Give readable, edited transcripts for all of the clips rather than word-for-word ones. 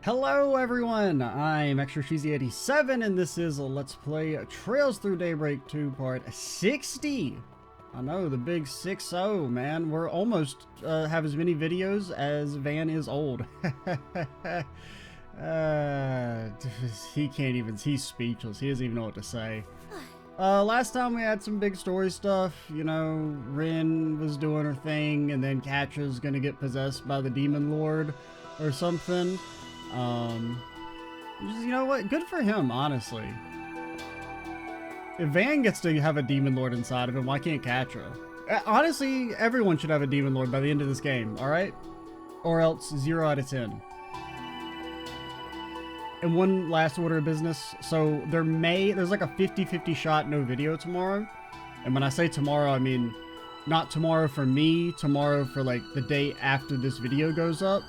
Hello everyone, I'm Extra Cheesy 87 and this is a Let's Play Trails Through Daybreak 2 Part 60. I know, the big 6-0, man. We're almost have as many videos as Van is old. He can't even, he's speechless. He doesn't even know what to say. Last time we had some big story stuff, you know, Rin was doing her thing and then Catra's gonna get possessed by the Demon Lord or something. You know what? Good for him, honestly. If Van gets to have a Demon Lord inside of him, why can't Quatre? Honestly, everyone should have a Demon Lord by the end of this game, alright? Or else 0 out of 10. And one last order of business. So there's like a 50-50 shot no video tomorrow. And when I say tomorrow, I mean not tomorrow for me, tomorrow for like the day after this video goes up.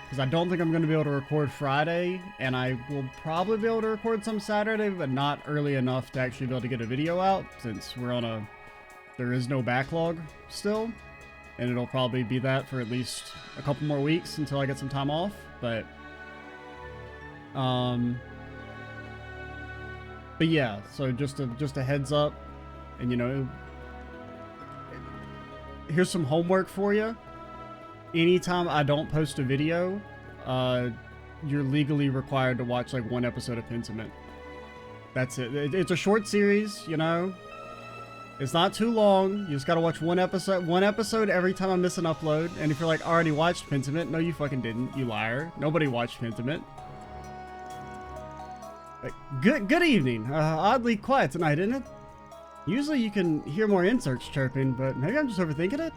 Because I don't think I'm going to be able to record Friday, and I will probably be able to record some Saturday, but not early enough to actually be able to get a video out, since there is no backlog still, and it'll probably be that for at least a couple more weeks until I get some time off, but yeah, so just a heads up, and you know, here's some homework for you. Anytime I don't post a video, you're legally required to watch like one episode of Pentiment. That's it. It's a short series, you know. It's not too long. You just gotta watch one episode every time I miss an upload. And if you're like, I already watched Pentiment, no, you fucking didn't, you liar. Nobody watched Pentiment. Good evening. Oddly quiet tonight, isn't it? Usually you can hear more insects chirping, but maybe I'm just overthinking it.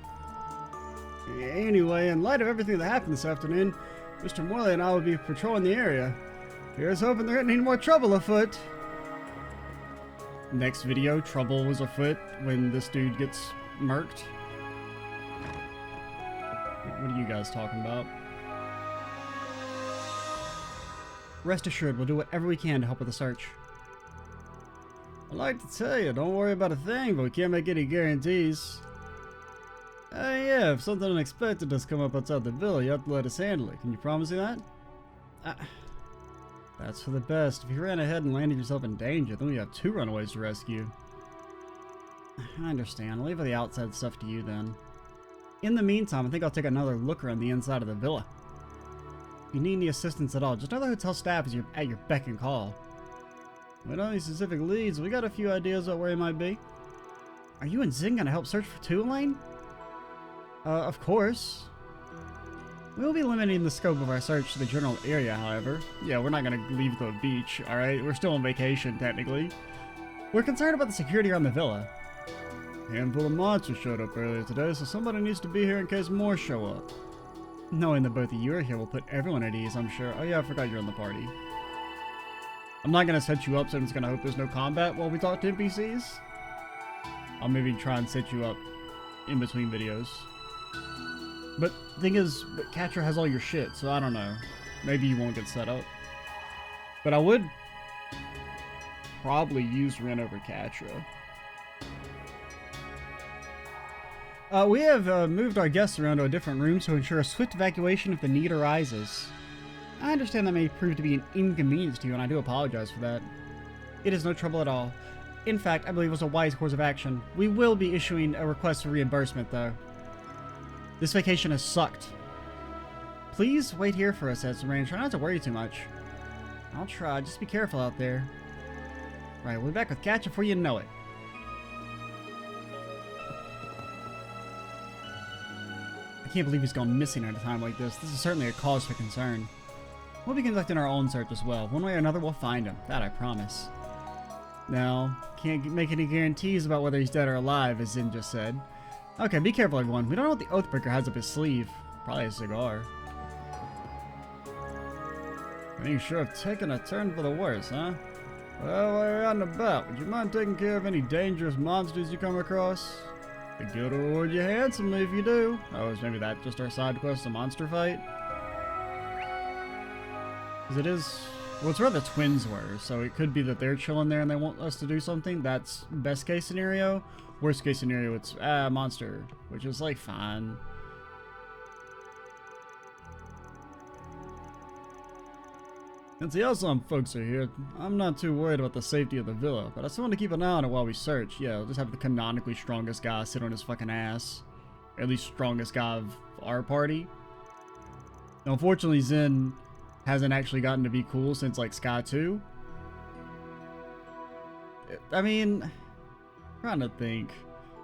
Anyway, in light of everything that happened this afternoon, Mr. Morley and I will be patrolling the area. Here's hoping there isn't any more trouble afoot. Next video, trouble was afoot when this dude gets murked. What are you guys talking about? Rest assured, we'll do whatever we can to help with the search. I'd like to tell you, don't worry about a thing, but we can't make any guarantees. Yeah, if something unexpected does come up outside the villa, you have to let us handle it. Can you promise me that? That's for the best. If you ran ahead and landed yourself in danger, then we have 2 runaways to rescue. I understand. I'll leave all the outside stuff to you then. In the meantime, I think I'll take another look around the inside of the villa. If you need any assistance at all, just know the hotel staff is at your beck and call. We don't have any specific leads. We got a few ideas about where he might be. Are you and Zing gonna help search for Tulane? Of course. We'll be limiting the scope of our search to the general area, however. Yeah, we're not gonna leave the beach, alright? We're still on vacation, technically. We're concerned about the security around the villa. A handful of monsters showed up earlier today, so somebody needs to be here in case more show up. Knowing that both of you are here will put everyone at ease, I'm sure. Oh yeah, I forgot you're in the party. I'm not gonna set you up, so I'm just gonna hope there's no combat while we talk to NPCs. I'll maybe try and set you up in between videos. But the thing is, Quatre has all your shit, so I don't know. Maybe you won't get set up. But I would probably use Rin over Quatre. We have moved our guests around to a different room to ensure a swift evacuation if the need arises. I understand that may prove to be an inconvenience to you, and I do apologize for that. It is no trouble at all. In fact, I believe it was a wise course of action. We will be issuing a request for reimbursement, though. This vacation has sucked. Please wait here for us, as Rain. Try not to worry too much. I'll try. Just be careful out there. Right, we'll be back with Quatre before you know it. I can't believe he's gone missing at a time like this. This is certainly a cause for concern. We'll be conducting our own search as well. One way or another, we'll find him. That I promise. Now, can't make any guarantees about whether he's dead or alive, as Zin just said. Okay, be careful, everyone. We don't know what the Oathbreaker has up his sleeve. Probably a cigar. Things sure have taken a turn for the worse, huh? Well, while you're out and about, would you mind taking care of any dangerous monsters you come across? The guild will reward you handsomely if you do. Oh, is maybe that just our side quest, a monster fight? Because it is... Well, it's where the twins were, so it could be that they're chilling there and they want us to do something. That's best case scenario. Worst case scenario, it's monster, which is like fine. Since the Elsom folks are here, I'm not too worried about the safety of the villa, but I still want to keep an eye on it while we search. Yeah, we'll just have the canonically strongest guy sit on his fucking ass. Or at least strongest guy of our party. Now, unfortunately, Zen hasn't actually gotten to be cool since, like, Sky 2. I mean, I'm trying to think.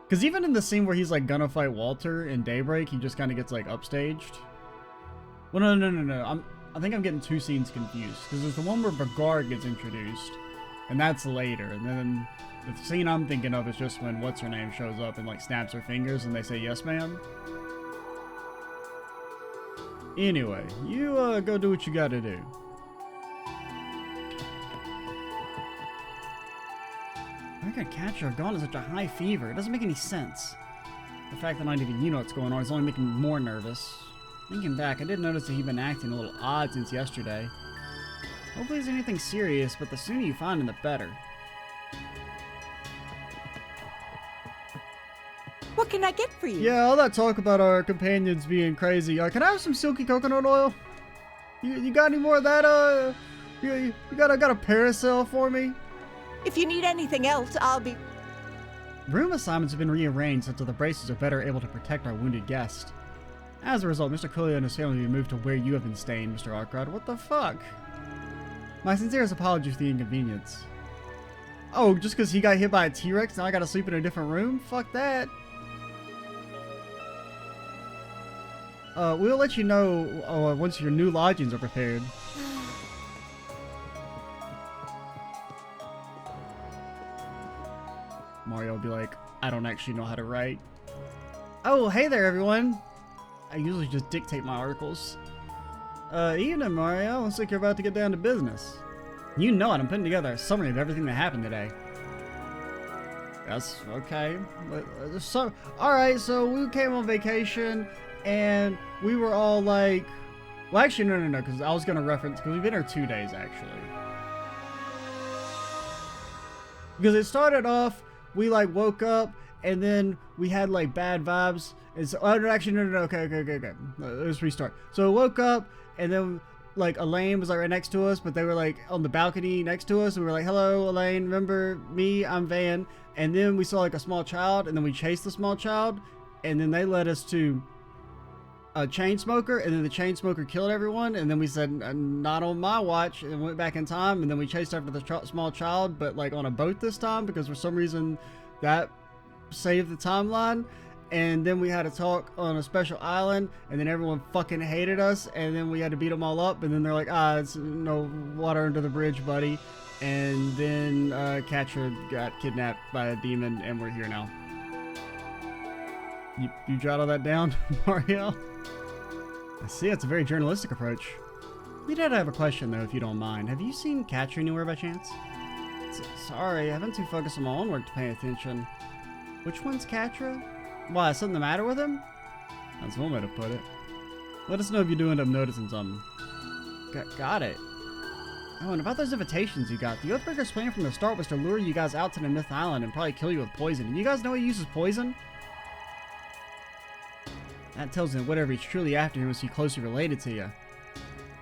Because even in the scene where he's, like, gonna fight Walter in Daybreak, he just kind of gets, like, upstaged. Well, no. I think I'm getting two scenes confused. Because there's the one where Bagard gets introduced. And that's later. And then the scene I'm thinking of is just when What's-Her-Name shows up and, like, snaps her fingers and they say, yes, ma'am. Anyway, you go do what you gotta do. How can Quatre have gone to such a high fever? It doesn't make any sense. The fact that not even you know what's going on is only making me more nervous. Thinking back, I did notice that he'd been acting a little odd since yesterday. Hopefully it's anything serious, but the sooner you find him, the better. What can I get for you? Yeah, all that talk about our companions being crazy. Can I have some silky coconut oil? You got any more of that? You got a Paracel for me? If you need anything else, I'll be... Room assignments have been rearranged so that the braces are better able to protect our wounded guest. As a result, Mr. Coolio and his family will be moved to where you have been staying, Mr. Arkride. What the fuck? My sincerest apologies for the inconvenience. Oh, just because he got hit by a T-Rex, now I gotta sleep in a different room? Fuck that. We'll let you know once your new lodgings are prepared. Mario will be like, I don't actually know how to write. Oh, hey there, everyone. I usually just dictate my articles. Evening, Mario. Looks like you're about to get down to business. You know it. I'm putting together a summary of everything that happened today. That's okay. Alright, so we came on vacation, and we were all like... Well, actually, no, because I was going to reference... Because we've been here 2 days, actually. Because it started off, we, like, woke up, and then we had, like, bad vibes. And so... Oh, actually, no. Okay. Let's restart. So we woke up, and then... Like, Elaine was like right next to us, but they were like on the balcony next to us, and we were like, hello, Elaine, remember me? I'm Van. And then we saw like a small child, and then we chased the small child, and then they led us to a chain smoker, and then the chain smoker killed everyone, and then we said, not on my watch, and went back in time, and then we chased after the small child, but like on a boat this time, because for some reason that saved the timeline. And then we had a talk on a special island, and then everyone fucking hated us, and then we had to beat them all up, and then they're like, it's no water under the bridge, buddy. And then Quatre got kidnapped by a demon, and we're here now. You jot all that down, Mario? I see, it's a very journalistic approach. We did have a question, though, if you don't mind. Have you seen Quatre anywhere by chance? Sorry, I've been too focused on my own work to pay attention. Which one's Quatre? Why, is something the matter with him? That's one way to put it. Let us know if you do end up noticing something. Got it. Oh, and about those invitations you got, the Oathbreaker's plan from the start was to lure you guys out to the Myth Island and probably kill you with poison. And you guys know he uses poison? That tells him whatever he's truly after him must be closely related to you.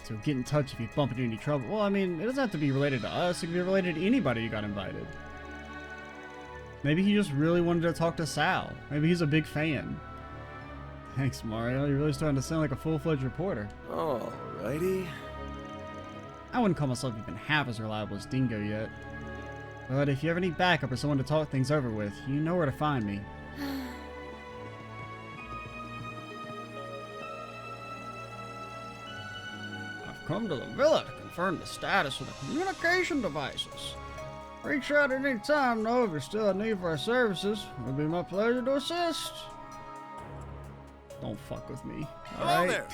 So get in touch if you bump into any trouble. Well, I mean, it doesn't have to be related to us. It can be related to anybody who got invited. Maybe he just really wanted to talk to Sal. Maybe he's a big fan. Thanks, Mario. You're really starting to sound like a full-fledged reporter. Alrighty. I wouldn't call myself even half as reliable as Dingo yet. But if you have any backup or someone to talk things over with, you know where to find me. I've come to the villa to confirm the status of the communication devices. Reach out at any time, though, if you're still in need for our services. It'll be my pleasure to assist. Don't fuck with me. Hello there.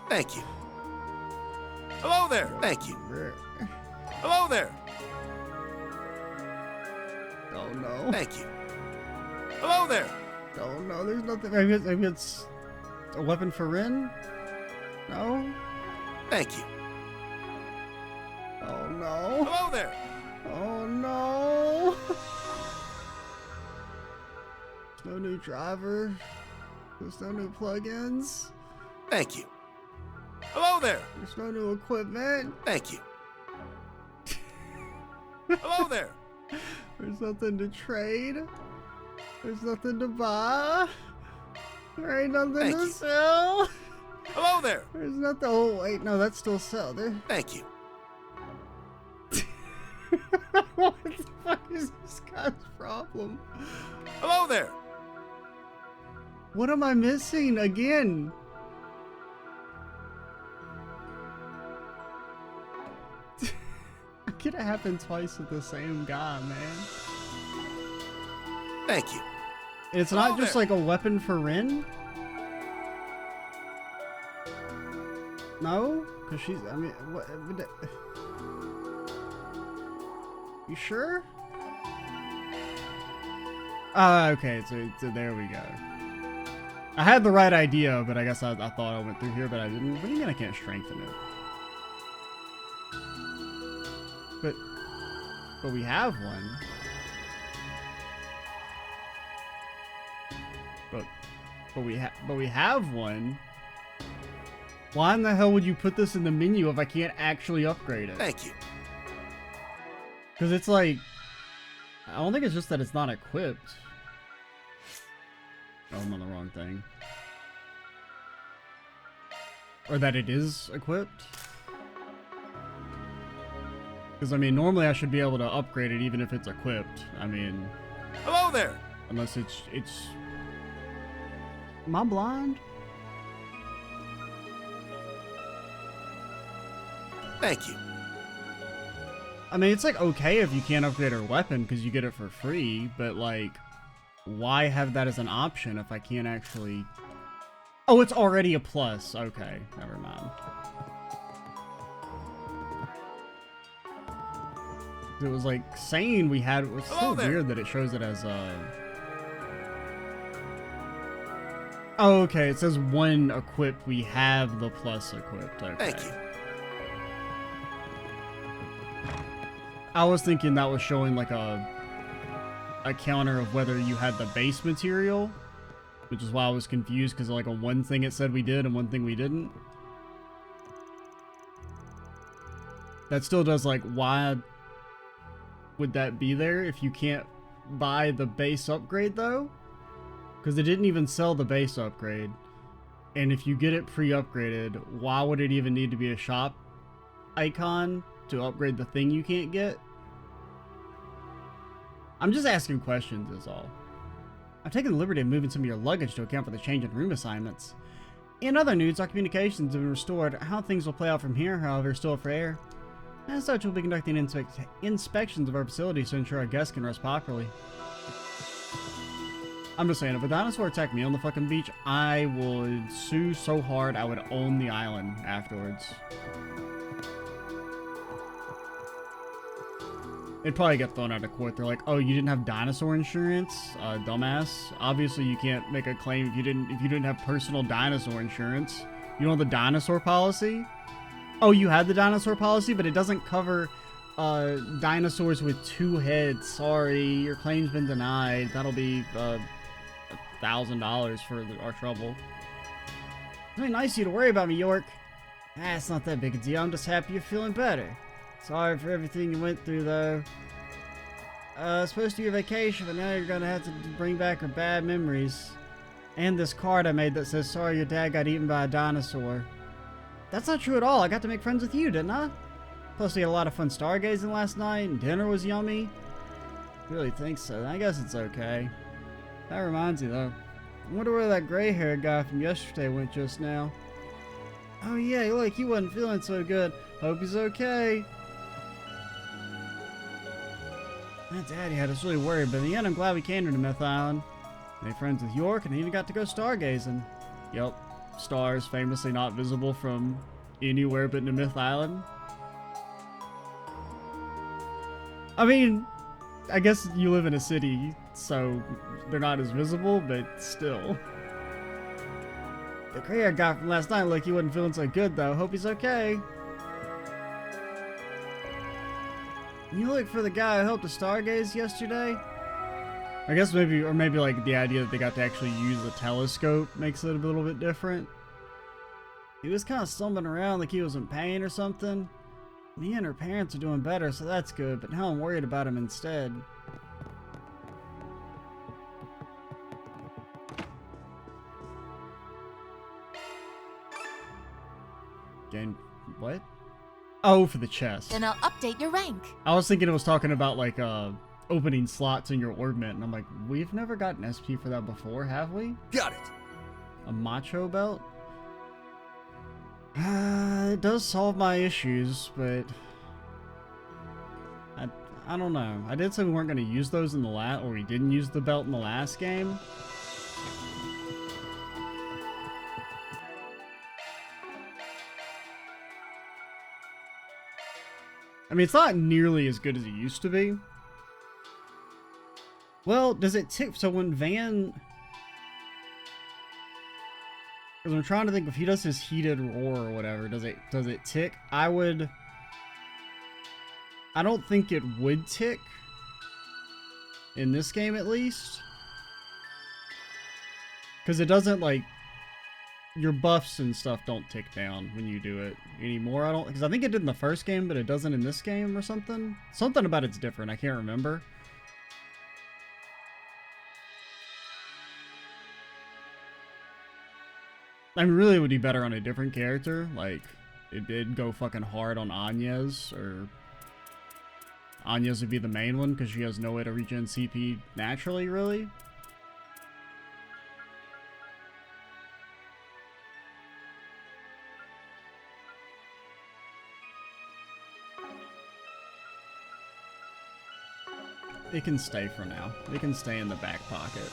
Thank you. Hello there. Thank you. Hello there. Oh no. Thank you. Hello there. Oh no, there's nothing. Maybe it's a weapon for Rin? No? Thank you. Oh no. Hello there. Oh no! There's no new driver. There's no new plugins. Thank you. Hello there. There's no new equipment. Thank you. Hello there. There's nothing to trade. There's nothing to buy. There ain't nothing Thank to you. sell. Hello there. There's nothing. Oh, wait, no, that's still sell. There. Thank you. What the fuck is this guy's problem? Hello there. What am I missing again? Could it happen twice with the same guy, man? Thank you. It's not just like a weapon for Rin? No? Because she's, I mean, what? You sure? Okay, so there we go. I had the right idea, but I guess I thought I went through here, but I didn't. What do you mean I can't strengthen it? But we have one. But we have one. Why in the hell would you put this in the menu if I can't actually upgrade it? Thank you. Because it's like, I don't think it's just that it's not equipped. Oh, I'm on the wrong thing. Or that it is equipped. Because, I mean, normally I should be able to upgrade it even if it's equipped. I mean... Hello there! Unless it's... Am I blind? Thank you. I mean, it's like okay if you can't upgrade her weapon because you get it for free, but like, why have that as an option if I can't actually... Oh, it's already a plus. Okay, never mind. It was like saying we had... It's so weird that it shows it as a... Oh, okay, it says one equipped. We have the plus equipped. Okay. Thank you. I was thinking that was showing like a counter of whether you had the base material, which is why I was confused because like on one thing it said we did and one thing we didn't. That still does like, why would that be there if you can't buy the base upgrade though? Because it didn't even sell the base upgrade. And if you get it pre-upgraded, why would it even need to be a shop icon to upgrade the thing you can't get? I'm just asking questions is all. I've taken the liberty of moving some of your luggage to account for the change in room assignments. In other news, our communications have been restored. How things will play out from here, however, is still up for air. As such, we'll be conducting inspections of our facilities to ensure our guests can rest properly. I'm just saying, if a dinosaur attacked me on the fucking beach, I would sue so hard I would own the island afterwards. They'd probably get thrown out of court. They're like, "Oh, you didn't have dinosaur insurance, dumbass. Obviously, you can't make a claim if you didn't have personal dinosaur insurance. You know the dinosaur policy? Oh, you had the dinosaur policy, but it doesn't cover dinosaurs with 2 heads. Sorry, your claim's been denied. That'll be $1,000 for our trouble. It's really nice of you to worry about me, York. It's not that big a deal. I'm just happy you're feeling better. Sorry for everything you went through, though. It's supposed to be a vacation, but now you're gonna have to bring back our bad memories. And this card I made that says, sorry your dad got eaten by a dinosaur. That's not true at all. I got to make friends with you, didn't I? Plus, we had a lot of fun stargazing last night, and dinner was yummy. I really think so. I guess it's okay. That reminds me, though. I wonder where that gray-haired guy from yesterday went just now. Oh, yeah, look, he wasn't feeling so good. Hope he's okay. My daddy had us really worried, but in the end, I'm glad we came to Myth Island. Made friends with York, and even got to go stargazing. Yup, stars famously not visible from anywhere but Myth Island. I mean, I guess you live in a city, so they're not as visible, but still. The gray-haired guy from last night, look, he wasn't feeling so good, though. Hope he's okay. You look for the guy who helped us stargaze yesterday? I guess maybe like the idea that they got to actually use the telescope makes it a little bit different. He was kind of stumbling around like he was in pain or something. Me and her parents are doing better, so that's good, but now I'm worried about him instead. Gain what? Oh, for the chest. Then I'll update your rank. I was thinking it was talking about like opening slots in your orbment, and I'm like, we've never gotten SP for that before, have we? Got it. A macho belt? It does solve my issues, but I don't know. I did say we weren't going to use those in the or we didn't use the belt in the last game. I mean, it's not nearly as good as it used to be. Well, does it tick? So when Van... Because I'm trying to think, if he does his heated roar or whatever, does it tick? I don't think it would tick. In this game, at least. Because it doesn't, like... Your buffs and stuff don't tick down when you do it anymore. Because I think it did in the first game, but it doesn't in this game or something. Something about it's different. I can't remember. I mean, really, it would be better on a different character. Like, it did go fucking hard on Anya's, or Anya's would be the main one because she has no way to regen CP naturally, really. It can stay for now. It can stay in the back pocket.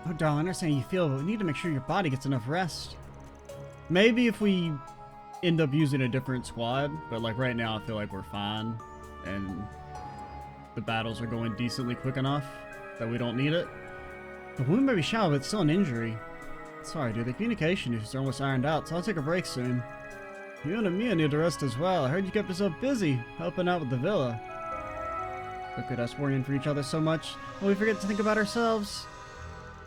Oh, darling, I understand how you feel, but we need to make sure your body gets enough rest. Maybe if we end up using a different squad, but like right now I feel like we're fine, and the battles are going decently quick enough that we don't need it. The wound may be shallow, but it's still an injury. Sorry, dude, the communication issues are almost ironed out, so I'll take a break soon. You and Mia need to rest as well. I heard you kept yourself busy, helping out with the villa. Look at us worrying for each other so much, and we forget to think about ourselves.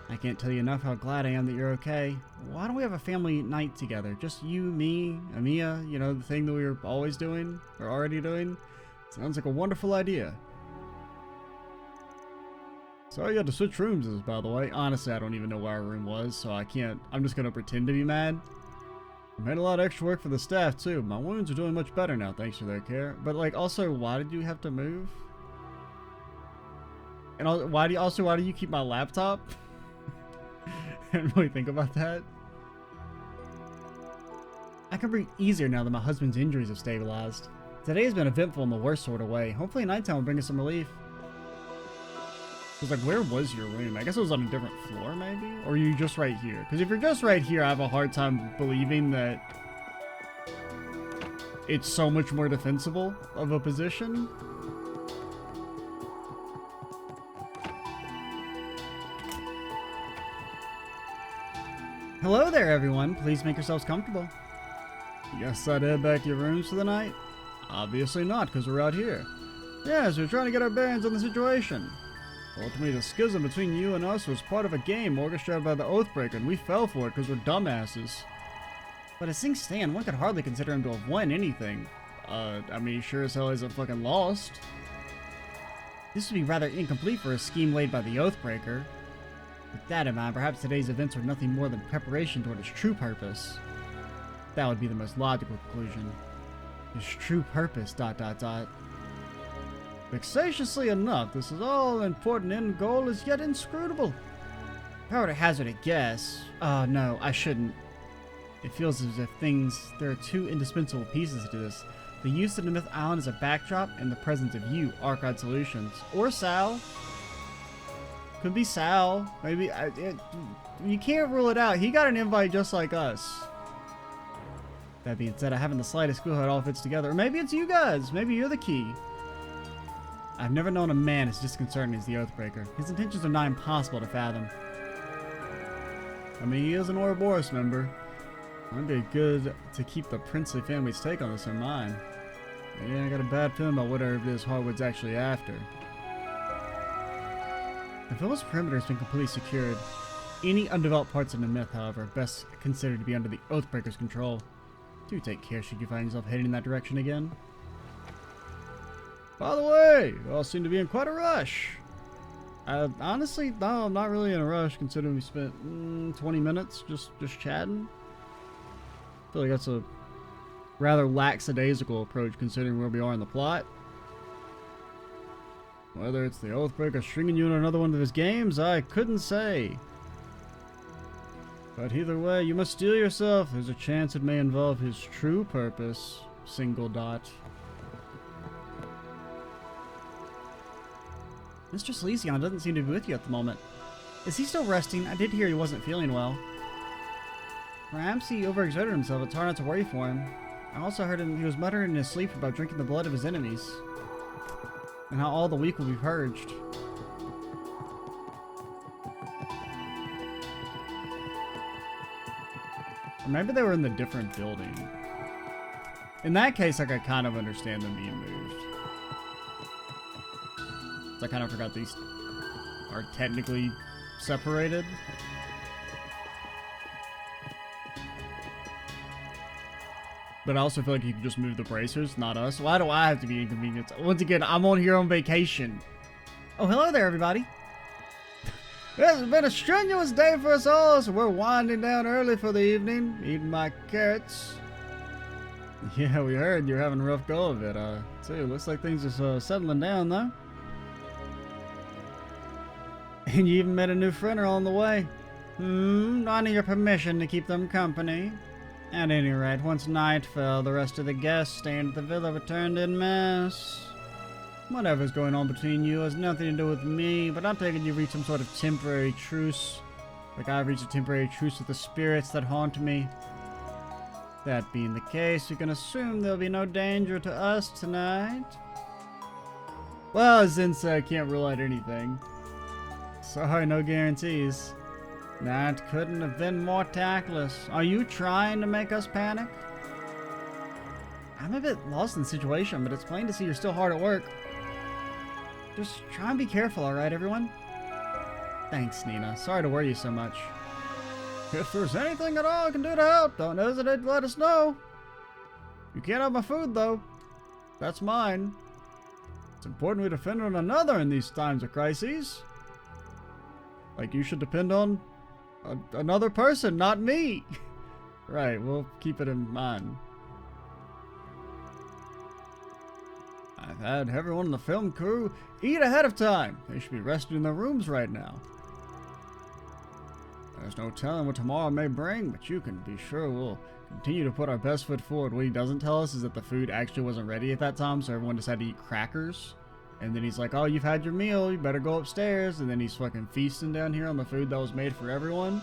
I can't tell you enough how glad I am that you're okay. Why don't we have a family night together? Just you, me, Amia, you know, the thing that we were always doing, or already doing? Sounds like a wonderful idea. Sorry you had to switch rooms, by the way. Honestly, I don't even know where our room was, so I can't. I'm just gonna pretend to be mad. I made a lot of extra work for the staff, too. My wounds are doing much better now, thanks to their care. But, like, also, why did you have to move? And why do you keep my laptop? I didn't really think about that. I can breathe easier now that my husband's injuries have stabilized. Today has been eventful in the worst sort of way. Hopefully nighttime will bring us some relief. Because, like, where was your room? I guess it was on a different floor, maybe? Or are you just right here? Because if you're just right here, I have a hard time believing that it's so much more defensible of a position. Hello there, everyone. Please make yourselves comfortable. You guys decided to head back to your rooms for the night? Obviously not, because we're out here. Yes, we're trying to get our bearings on the situation. Ultimately, the schism between you and us was part of a game orchestrated by the Oathbreaker, and we fell for it because we're dumbasses. But as things stand, one could hardly consider him to have won anything. I mean, he sure as hell isn't fucking lost. This would be rather incomplete for a scheme laid by the Oathbreaker. With that in mind, perhaps today's events were nothing more than preparation toward his true purpose. That would be the most logical conclusion. His true purpose, ... Vexatiously enough, this is all-important end goal is yet inscrutable. If I were to hazard a guess... no, I shouldn't. It feels as if there are two indispensable pieces to this. The use of the Myth Island as a backdrop and the presence of you, Arkride Solutions. Or Sal. Could be Sal. Maybe... you can't rule it out. He got an invite just like us. That being said, I haven't the slightest clue how it all fits together. Or maybe it's you guys. Maybe you're the key. I've never known a man as disconcerting as the Oathbreaker. His intentions are not impossible to fathom. I mean, he is an Ouroboros member. It'd be good to keep the princely family's take on this in mind. But yeah, I got a bad feeling about whatever it is Hardwood's actually after. The villa's perimeter has been completely secured. Any undeveloped parts of the myth, however, are best considered to be under the Oathbreaker's control. Do take care should you find yourself heading in that direction again. By the way, you all seem to be in quite a rush. Honestly, no, I'm not really in a rush considering we spent 20 minutes just chatting. I feel like that's a rather lackadaisical approach considering where we are in the plot. Whether it's the Oathbreaker stringing you in another one of his games, I couldn't say. But either way, you must steel yourself. There's a chance it may involve his true purpose. Single dot. Mr. Socializing doesn't seem to be with you at the moment. Is he still resting? I did hear he wasn't feeling well. Perhaps he overexerted himself. It's hard not to worry for him. I also heard he was muttering in his sleep about drinking the blood of his enemies. And how all the weak will be purged. Or maybe they were in the different building. In that case, like, I kind of understand them being moved. I kind of forgot these are technically separated. But I also feel like you can just move the bracers, not us. Why do I have to be inconvenienced? Once again, I'm on here on vacation. Oh, hello there, everybody. It's been a strenuous day for us all, so we're winding down early for the evening, eating my carrots. Yeah, we heard you're having a rough go of it. So it looks like things are settling down, though. And you even met a new friend on the way. I need your permission to keep them company. At any rate, once night fell, the rest of the guests staying at the villa returned en masse. Whatever's going on between you has nothing to do with me, but I'm taking you reached some sort of temporary truce. Like I've reached a temporary truce with the spirits that haunt me. That being the case, you can assume there'll be no danger to us tonight. Well, since I can't rule out anything. Sorry, no guarantees. That couldn't have been more tactless. Are you trying to make us panic? I'm a bit lost in the situation, but it's plain to see you're still hard at work. Just try and be careful, alright, everyone? Thanks, Nina. Sorry to worry you so much. If there's anything at all I can do to help, don't hesitate to let us know. You can't have my food, though. That's mine. It's important we defend one another in these times of crises. Like, you should depend on another person, not me. Right, we'll keep it in mind. I've had everyone in the film crew eat ahead of time. They should be resting in their rooms right now. There's no telling what tomorrow may bring, but you can be sure we'll continue to put our best foot forward. What he doesn't tell us is that the food actually wasn't ready at that time, so everyone just had to eat crackers. And then he's like, oh, you've had your meal, you better go upstairs. And then he's fucking feasting down here on the food that was made for everyone.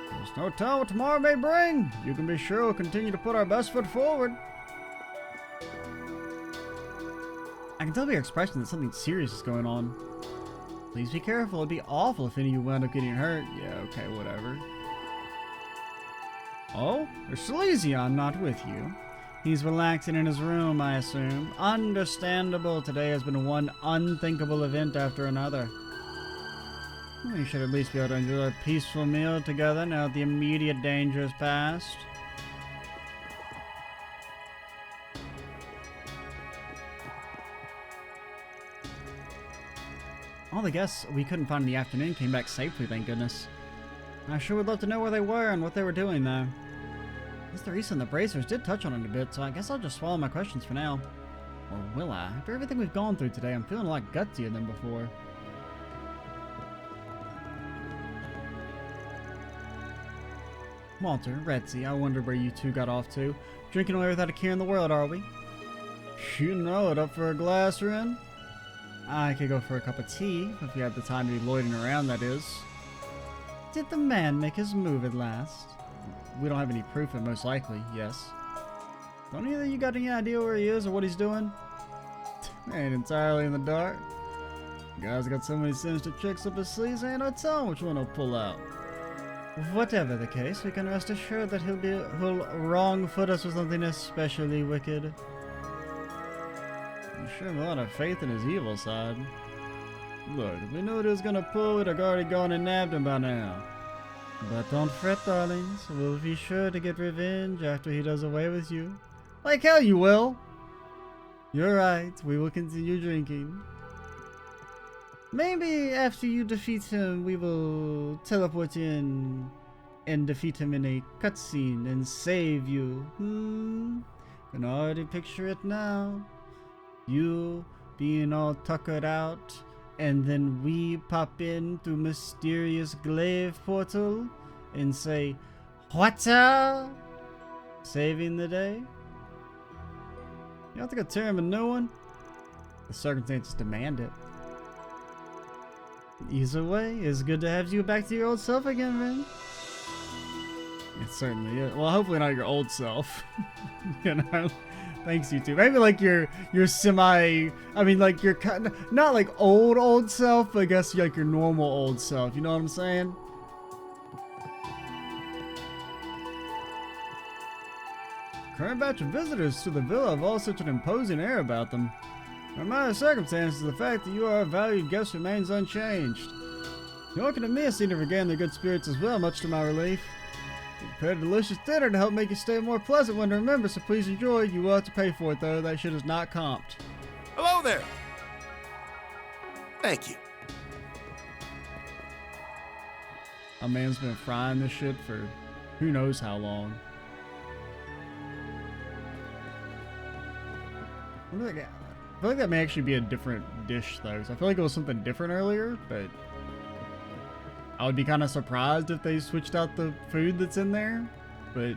There's no telling what tomorrow may bring. You can be sure we'll continue to put our best foot forward. I can tell by your expression that something serious is going on. Please be careful, it'd be awful if any of you wound up getting hurt. Yeah, okay, whatever. Oh, there's Socializing not with you. He's relaxing in his room, I assume. Understandable. Today has been one unthinkable event after another. We should at least be able to enjoy a peaceful meal together now that the immediate danger is past. All the guests we couldn't find in the afternoon came back safely, thank goodness. I sure would love to know where they were and what they were doing, though. Mr. Reese and the Bracers did touch on it a bit, so I guess I'll just swallow my questions for now. Or will I? After everything we've gone through today, I'm feeling a lot gutsier than before. Walter, Retzi, I wonder where you two got off to. Drinking away without a care in the world, are we? You know it, up for a glass, Ren? I could go for a cup of tea, if we had the time to be loitering around, that is. Did the man make his move at last? We don't have any proof, but most likely, yes. Don't either you got any idea where he is or what he's doing? Ain't entirely in the dark. Guy's got so many sinister tricks up his sleeves, ain't no telling which one he'll pull out. Whatever the case, we can rest assured that he'll wrong-foot us with something especially wicked. You sure have a lot of faith in his evil side. Look, if we knew it was gonna pull, we'd have already gone and nabbed him by now. But don't fret, darlings. We'll be sure to get revenge after he does away with you. Like hell you will! You're right, we will continue drinking. Maybe after you defeat him, we will teleport in and defeat him in a cutscene and save you. Can already picture it now. You being all tuckered out, and then we pop in through mysterious glaive portal and say, "Quatre!" Saving the day. You don't think I'd tear him a new one? The circumstances demand it. Either way, it's good to have you back to your old self again, Ren. It certainly is. Well, hopefully not your old self. You know? Thanks, you too. Maybe like your semi... I mean, like your... Not like old self, but I guess like your normal old self. You know what I'm saying? Current batch of visitors to the villa have all such an imposing air about them. No matter the circumstances, the fact that you are a valued guest remains unchanged. York and Amir seem to regain their good spirits as well, much to my relief. We prepared a delicious dinner to help make your stay more pleasant one to remember, so please enjoy. You will have to pay for it, though. That shit is not comped. Hello there. Thank you. A man's been frying this shit for who knows how long. What do I got? I feel like that may actually be a different dish, though, because I feel like it was something different earlier, but I would be kind of surprised if they switched out the food that's in there, but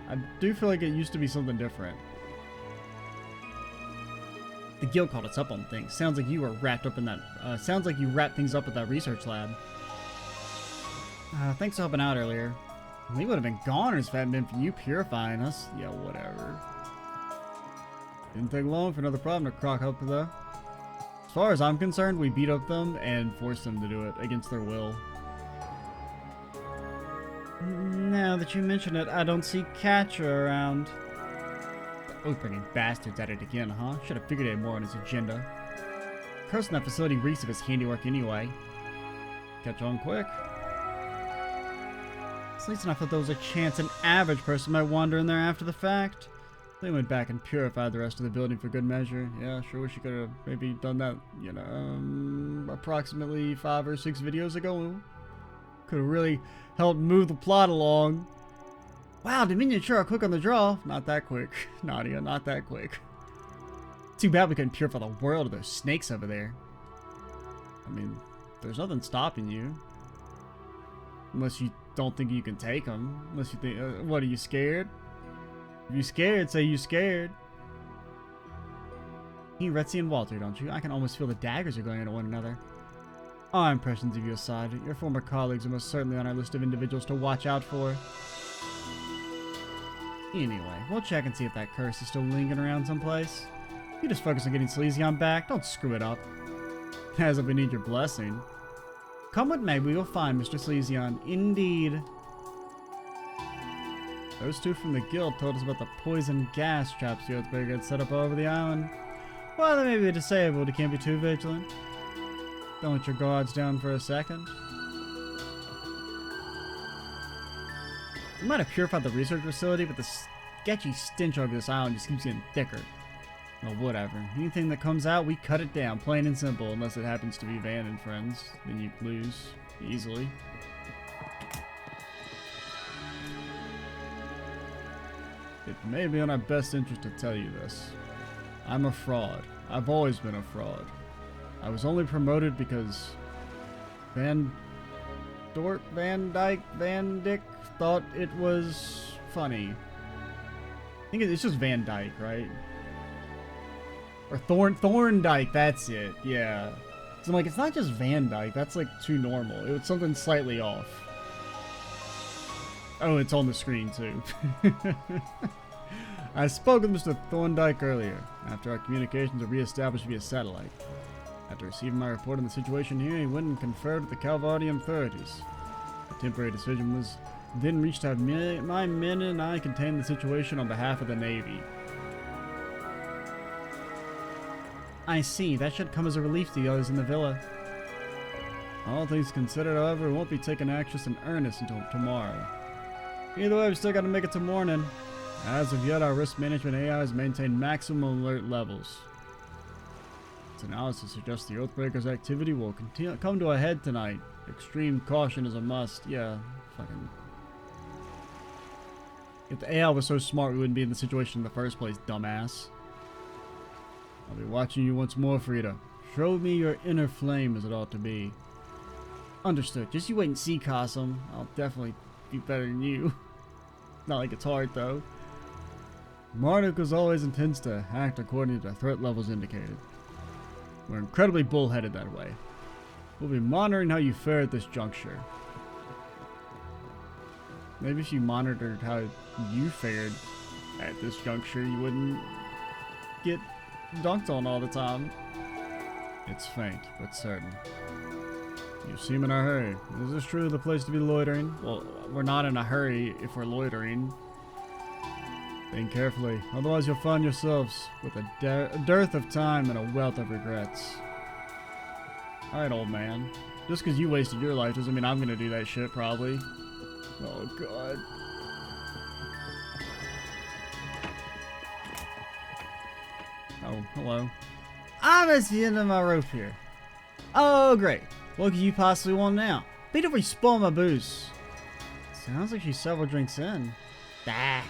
I do feel like it used to be something different. The guild called us up on things. Sounds like you were wrapped up in that, sounds like you wrapped things up at that research lab. Thanks for helping out earlier. We would have been goners if it hadn't been for you purifying us. Yeah, whatever. Didn't take long for another problem to crock up, though. As far as I'm concerned, we beat up them and forced them to do it against their will. Now that you mention it, I don't see Quatre around. The oath-bringing bastards at it again, huh? Should have figured it more on his agenda. Cursing that facility reeks of his handiwork anyway. Catch on quick. At least I thought there was a chance an average person might wander in there after the fact. They went back and purified the rest of the building for good measure. Yeah, sure wish you could have maybe done that, you know, approximately 5 or 6 videos ago. Could have really helped move the plot along. Wow, Dominion sure are quick on the draw. Not that quick. Nadia, not that quick. Too bad we couldn't purify the world of those snakes over there. I mean, there's nothing stopping you. Unless you don't think you can take them. Unless you think, what, are you scared? If you scared, say you scared. You Retzi and Walter, don't you? I can almost feel the daggers are going into one another. Our impressions of you aside, your former colleagues are most certainly on our list of individuals to watch out for. Anyway, we'll check and see if that curse is still lingering around someplace. You just focus on getting Socializing back. Don't screw it up. As if we need your blessing. Come what may, we will find Mr. Socializing. Indeed. Those two from the guild told us about the poison gas traps the Earthbreaker had set up all over the island. Well, they may be disabled, you can't be too vigilant. Don't let your guards down for a second. We might have purified the research facility, but the sketchy stench over this island just keeps getting thicker. Well, whatever. Anything that comes out, we cut it down, plain and simple, unless it happens to be Van and friends. Then you lose easily. It may be in our best interest to tell you this. I'm a fraud. I've always been a fraud. I was only promoted because Van Dyke thought it was funny. I think it's just Van Dyke, right? Or Thorndike, that's it, yeah. So I'm like, it's not just Van Dyke, that's like too normal. It was something slightly off. Oh, it's on the screen too. I spoke with Mr. Thorndike earlier, after our communications were re-established via satellite. After receiving my report on the situation here, he went and conferred with the Calvardian authorities. A temporary decision was then reached to have my men and I contain the situation on behalf of the Navy. I see. That should come as a relief to the others in the villa. All things considered, however, we won't be taking action in earnest until tomorrow. Either way, we still got to make it to morning. As of yet, our risk management AI has maintained maximum alert levels. Its analysis suggests the Oathbreaker's activity will come to a head tonight. Extreme caution is a must. Yeah, fucking... If the AI was so smart, we wouldn't be in the situation in the first place, dumbass. I'll be watching you once more, Frida. Show me your inner flame as it ought to be. Understood. Just you wait and see, Cosm. I'll definitely be better than you. Not like it's hard, though. Marduk, as always, intends to act according to the threat levels indicated. We're incredibly bullheaded that way. We'll be monitoring how you fare at this juncture. Maybe if you monitored how you fared at this juncture, you wouldn't get dunked on all the time. It's faint, but certain. You seem in a hurry. Is this truly the place to be loitering? Well, we're not in a hurry if we're loitering. Think carefully, otherwise you'll find yourselves with a dearth of time and a wealth of regrets. Alright, old man. Just because you wasted your life doesn't mean I'm gonna do that shit, probably. Oh, God. Oh, hello. I'm at the end of my rope here. Oh, great. What could you possibly want now? Beat over spoil my booze. Sounds like she's several drinks in. Ah.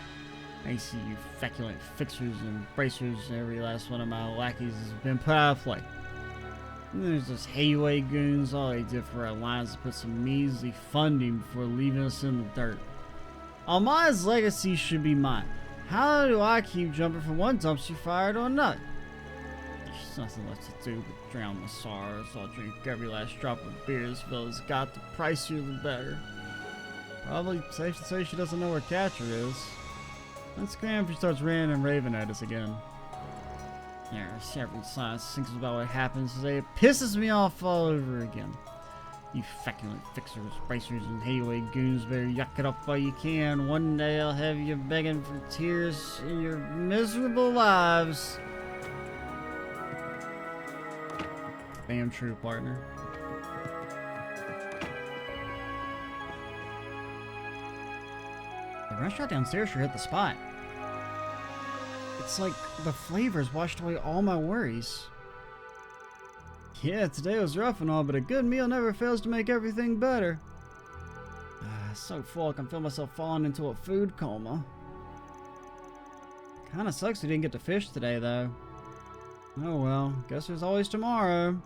I see you feculent fixers and bracers. Every last one of my lackeys has been put out of play. And there's those hayway goons. All they did for our lines to put some measly funding before leaving us in the dirt. Almaya's legacy should be mine. How do I keep jumping from one dumpster fire to another? There's nothing left to do but drown my sorrows. I'll drink every last drop of beer this fella's got. The pricier the better. Probably safe to say she doesn't know where Quatre is. Let's scram if she starts ranting and raving at us again. Yes, every science thinks about what happens today. It pisses me off all over again. You feculent fixers, bracers, and hayway goons better yuck it up while you can. One day I'll have you begging for tears in your miserable lives. Damn true, partner. The restaurant downstairs sure hit the spot. It's like the flavors washed away all my worries. Yeah, today was rough and all, but a good meal never fails to make everything better. So full I can feel myself falling into a food coma. Kinda sucks we didn't get to fish today, though. Oh well, guess there's always tomorrow.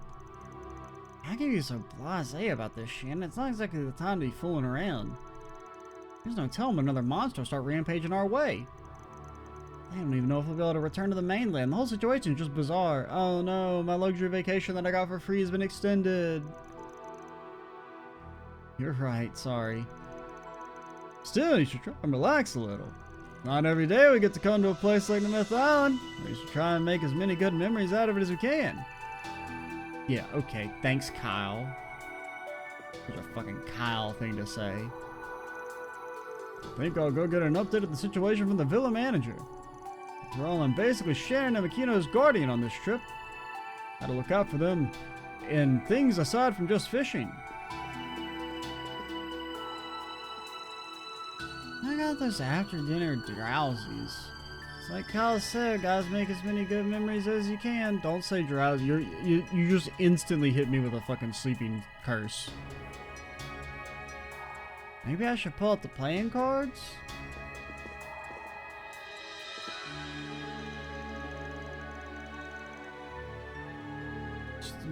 How can you be so blasé about this, Shannon? It's not exactly the time to be fooling around. There's no telling when another monster will start rampaging our way. I don't even know if we'll be able to return to the mainland. The whole situation is just bizarre. Oh no, my luxury vacation that I got for free has been extended. You're right, sorry. Still, you should try and relax a little. Not every day we get to come to a place like the Myth Island. We should try and make as many good memories out of it as we can. Yeah, okay, thanks, Kyle. Such a fucking Kyle thing to say. I think I'll go get an update of the situation from the villa manager. After all, I'm basically Shannon and Makino's guardian on this trip. Gotta look out for them and things aside from just fishing. I got those after dinner drowsies. It's like Kyle said, guys, make as many good memories as you can. Don't say drowsy. You just instantly hit me with a fucking sleeping curse. Maybe I should pull out the playing cards?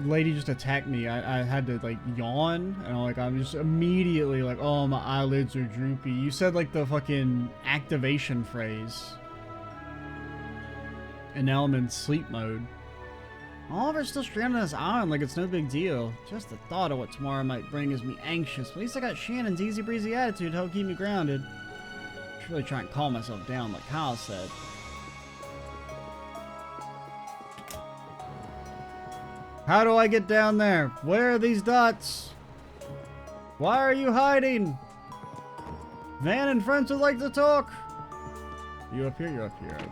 Lady just attacked me. I had to like yawn and I'm just immediately like, oh, my eyelids are droopy. You said like the fucking activation phrase. And now I'm in sleep mode. Oliver's still stranded on this island like it's no big deal. Just the thought of what tomorrow might bring has me anxious. At least I got Shannon's easy breezy attitude to help keep me grounded. I should really try and calm myself down like Kyle said. How do I get down there? Where are these dots? Why are you hiding? Van and friends would like to talk. You up here? You're up here. Okay.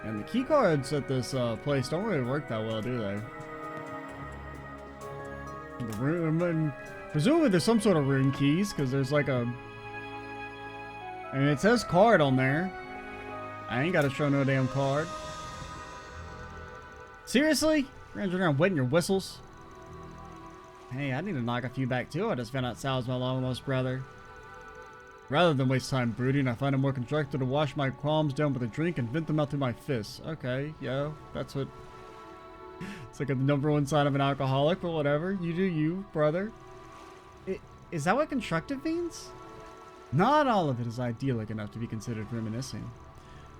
And the key cards at this place don't really work that well, do they? The room, presumably there's some sort of rune keys, because there's like a... I mean, it says card on there. I ain't got to show no damn card. Seriously? You're around wetting your whistles? Hey, I need to knock a few back too. I just found out Sal's my long-lost brother. Rather than waste time brooding, I find it more constructive to wash my qualms down with a drink and vent them out through my fists. Okay, yo, that's what... It's like a #1 sign of an alcoholic, but whatever. You do you, brother. Is that what constructive means? Not all of it is idyllic enough to be considered reminiscing.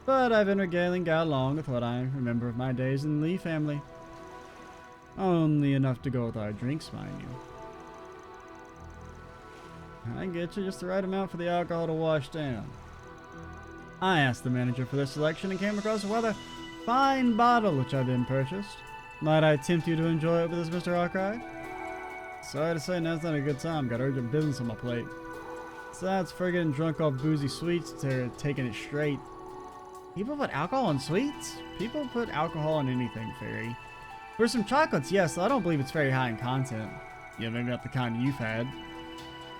But I've been regaling Gal along with what I remember of my days in the Lee family. Only enough to go without drinks, mind you. I get you just the right amount for the alcohol to wash down. I asked the manager for their selection and came across a rather fine bottle which I then purchased. Might I tempt you to enjoy it with us, Mr. Arkride? Sorry to say, now's not a good time. Got urgent business on my plate. Besides, for getting drunk off boozy sweets, they're taking it straight. People put alcohol on sweets? People put alcohol on anything, Fairy. For some chocolates, yes, I don't believe it's very high in content. Yeah, maybe not the kind you've had.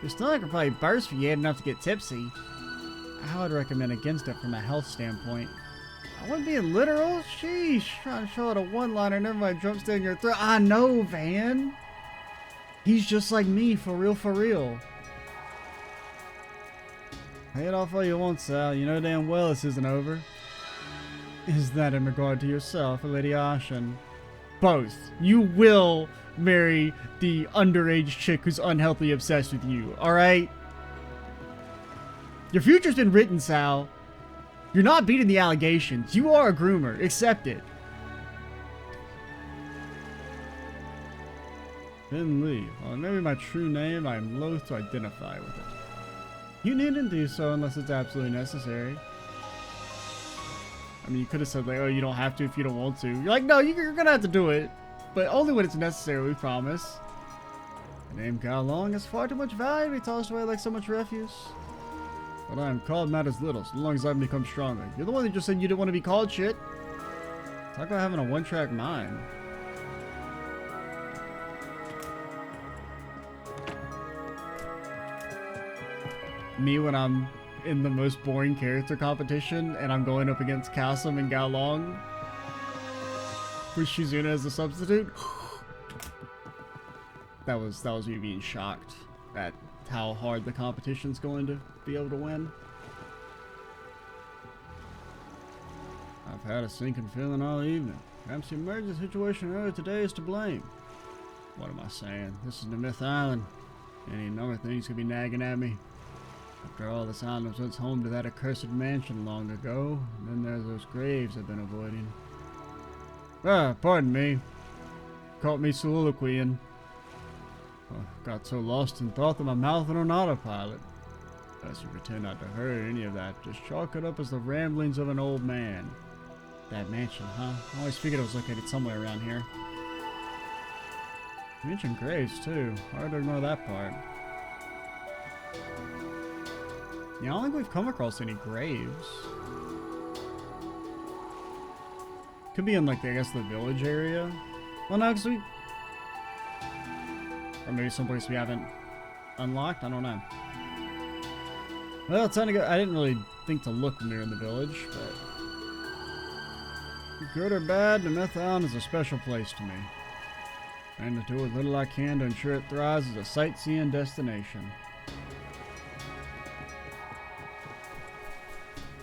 Your stomach will probably burst if you ate enough to get tipsy. I would recommend against it from a health standpoint. I wasn't being literal. Sheesh, trying to show it a one-liner, never mind jumps down your throat. I know, Van. He's just like me, for real, for real. Pay it off all you want, Sal. You know damn well this isn't over. Is that in regard to yourself or Lady Ashen? Both. You will marry the underage chick who's unhealthily obsessed with you, alright? Your future's been written, Sal. You're not beating the allegations. You are a groomer. Accept it. Ben Lee. While it may be my true name, I am loath to identify with it. You needn't do so unless it's absolutely necessary. I mean, you could have said, like, oh, you don't have to if you don't want to. You're like, no, you're gonna have to do it. But only when it's necessary, we promise. The name Gao Long has far too much value to be tossed away like so much refuse. What I am called matters little, so long as I become stronger. You're the one that just said you didn't want to be called shit. Talk about having a one-track mind. Me when I'm in the most boring character competition and I'm going up against Kasim and Gao Long with Shizuna as a substitute. That was me being shocked at how hard the competition's going to be able to win. I've had a sinking feeling all evening. Perhaps the emergency situation earlier today is to blame. What am I saying? This is the Myth Island. Any number of things could be nagging at me. After all, this island was once home to that accursed mansion long ago. And then there's those graves I've been avoiding. Ah, pardon me. Caught me soliloquying. Oh, got so lost in thought that my mouth went on autopilot. Best you pretend not to hear any of that. Just chalk it up as the ramblings of an old man. That mansion, huh? I always figured it was located somewhere around here. You mentioned graves, too. Hard to ignore that part. Yeah, I don't think we've come across any graves. Could be in, like, I guess, the village area. Well, no, because we... Or maybe someplace we haven't unlocked? I don't know. Well, it's time to go. I didn't really think to look when we were in the village, but... Good or bad, the Myth Island is a special place to me. And to do what little I can to ensure it thrives as a sightseeing destination.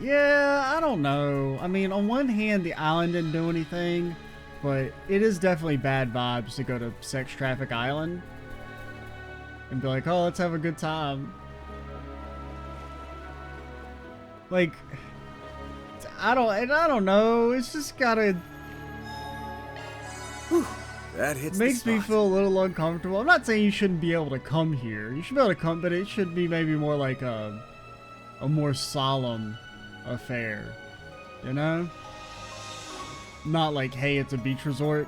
Yeah, I don't know. I mean, on one hand, the island didn't do anything, but it is definitely bad vibes to go to Sex Traffic Island and be like, oh, let's have a good time. Like, I don't know. It's just gotta... Whew, that hits makes me feel a little uncomfortable. I'm not saying you shouldn't be able to come here. You should be able to come, but it should be maybe more like a more solemn affair, you know? Not like, hey, it's a beach resort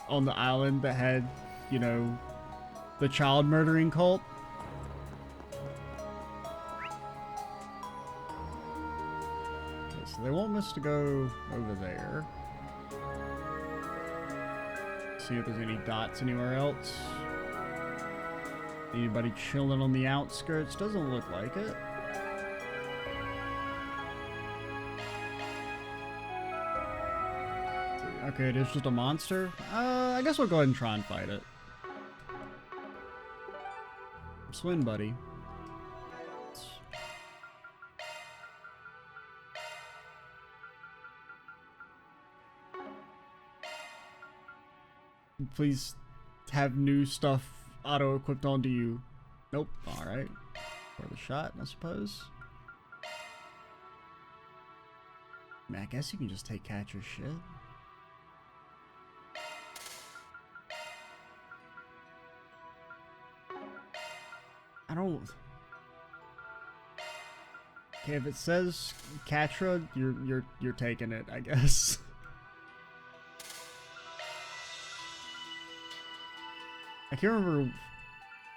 on the island that had, you know, the child murdering cult. so they won't miss to go over there. See if there's any dots anywhere else. Anybody chilling on the outskirts? Doesn't look like it. Okay, it is just a monster. I guess we'll go ahead and try and fight it. Swim, buddy. Please have new stuff auto-equipped onto you. Nope. Alright. For the shot, I suppose. I mean, I guess you can just take Quatre's shit. I don't... Okay, if it says Quatre, you're taking it, I guess. I can't remember.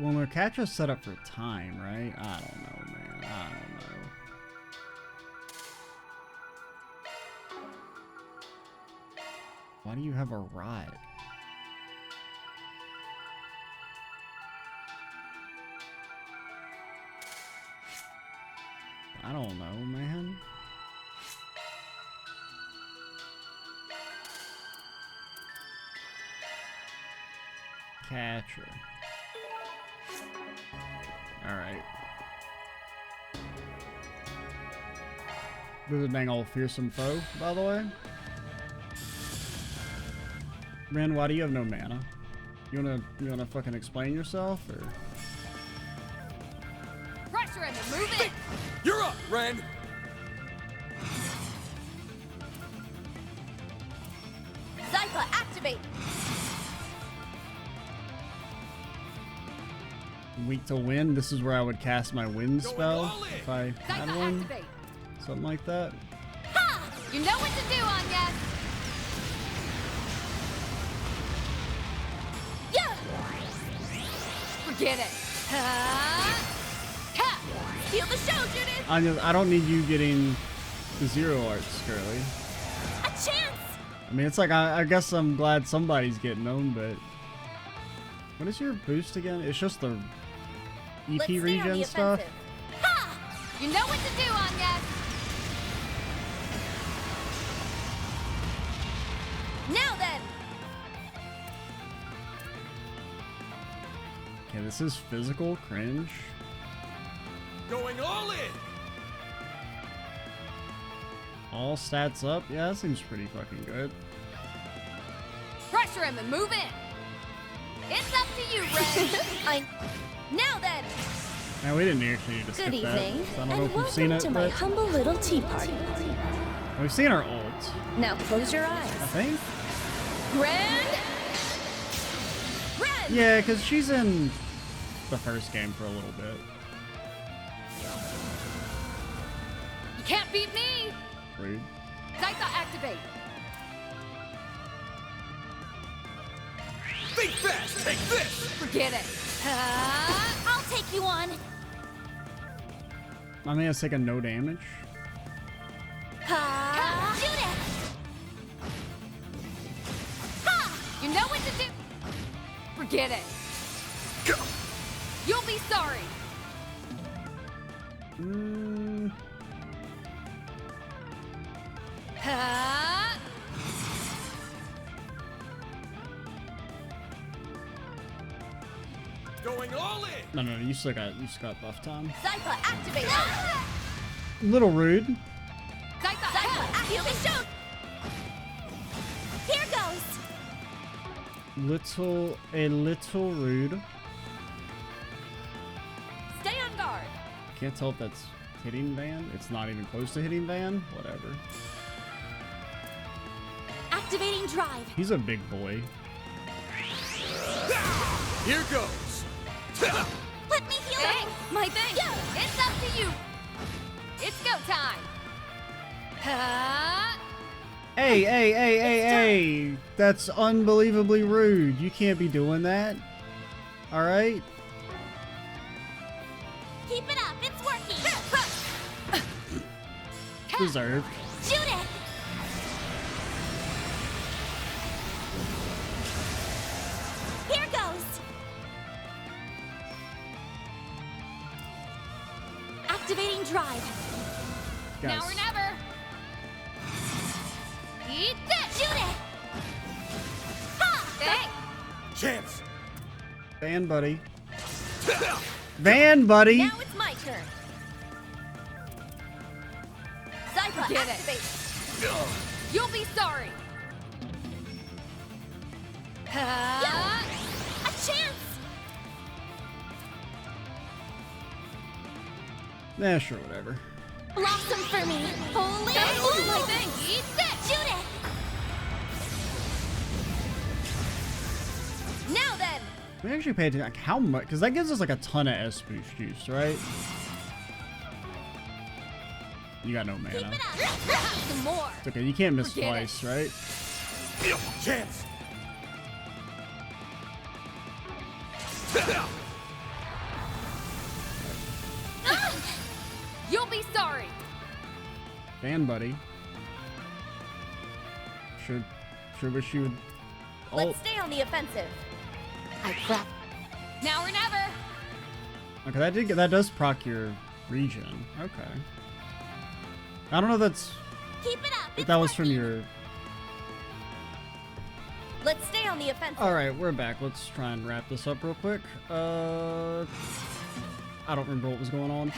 Well, no, Quatre's set up for time, right? I don't know, man. I don't know. Why do you have a rod? I don't know, man. Quatre. Alright. This is a dang old fearsome foe, by the way. Ren, why do you have no mana? You wanna fucking explain yourself, or? Pressure him and move it! You're up, Ren! Zypha, activate! Weak to wind. This is where I would cast my wind spell if I had Zypha, one. activate! Something like that. Ha! You know what to do, Anya! Yeah! Forget it! Ha! Feel the show, Judith! Anya, I don't need you getting the zero arts, Curly. A chance! I mean, it's like, I guess I'm glad somebody's getting them, but... What is your boost again? It's just the EP regen stuff? Ha! You know what to do, Anya! Now then! Okay, this is physical cringe. Going all in! All stats up? Yeah, that seems pretty fucking good. Pressure him and move in! It's up to you, Ren! Now then! Now, we didn't actually need to skip Good that. evening, So I don't know and if we've seen welcome it, to my but humble little tea party. we've seen our ult, Now close your I eyes. think. Ren! Ren! Yeah, because she's in the first game for a little bit. You can't beat me! Rude. Zypha, activate! Think fast! Take this! Forget it! I'll take you on! My man's taking no damage. Shoot it! Ha! You know what to do! Forget it! Go! You'll be sorry! Ha! Going all in! No, you still got buff time. Zypha, activate! Little rude. Zypha, feel the show! Here goes. A little rude. Stay on guard! Can't tell if that's hitting Van. It's not even close to hitting Van. Whatever. Activating drive. He's a big boy. Here goes! Let me heal Hey, him. my thing! It's up to you! It's go time! Ha! Hey! That's unbelievably rude. You can't be doing that. All right. Keep it up. It's working. Deserved. Shoot Activating drive. Now or never. Eat this. Shoot it. Thanks. Chance. Van buddy. Van buddy. Now it's my turn. Zypha, Get it. activate. You'll be sorry. A chance. Nah, sure, whatever. Blossom for me. Holy. Don't do my thing. Eat this. Shoot it. Now then. We actually paid attention, like, how much, because that gives us like a ton of S boost juice, right? You got no mana. Keep it up. Some more. It's okay, you can't miss Forget twice, right? Chance. You'll be sorry. Van buddy. Sure wish you would. Oh, Let's stay on the offensive. I crap. Now or never. okay, that does proc your region. Okay. I don't know if that's Keep it up. if that was from your. Let's stay on the offensive. All right, we're back. Let's try and wrap this up real quick. I don't remember what was going on.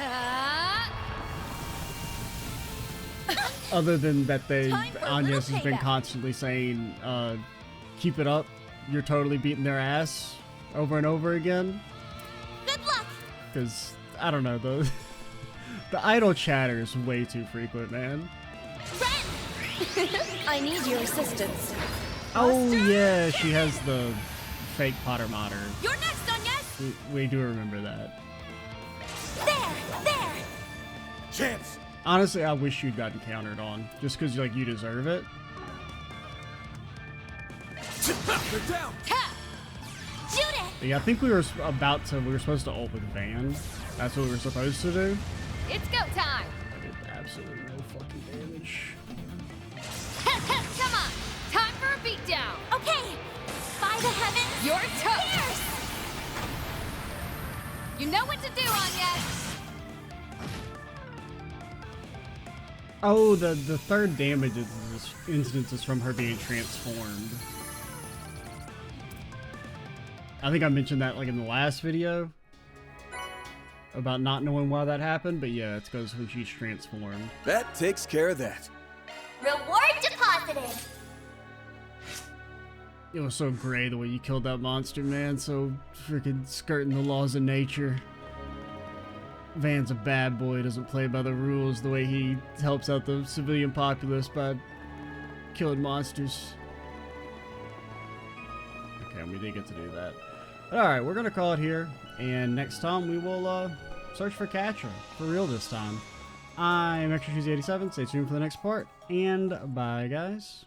Other than that Time for a Agnes little has been payback. constantly saying, keep it up. You're totally beating their ass over and over again. Good luck. Because, I don't know, the idle chatter is way too frequent, man. Ren. I need your assistance. Oh, yeah, she has the fake Potter Mater. You're next, Agnes. We do remember that. There. Chance. Honestly, I wish you'd gotten countered on, just because, like, you deserve it. They're down. Shoot it. But yeah, I think we were supposed to ult with Van. That's what we were supposed to do. It's go time. I did absolutely no fucking damage. Come on. Time for a beatdown. Okay. By the heavens. You're toast. Fierce. You know what to do, Agnes. Oh, the third damage instance is from her being transformed. I think I mentioned that like in the last video about not knowing why that happened, but yeah, it's because when she's transformed. That takes care of that. Reward deposited. It was so great the way you killed that monster, man. So freaking skirting the laws of nature. Van's a bad boy, doesn't play by the rules the way he helps out the civilian populace by killing monsters. Okay, we did get to do that. Alright, we're gonna call it here, and next time we will search for Quatre, for real this time. I'm Extra Cheesy 87, stay tuned for the next part, and bye guys.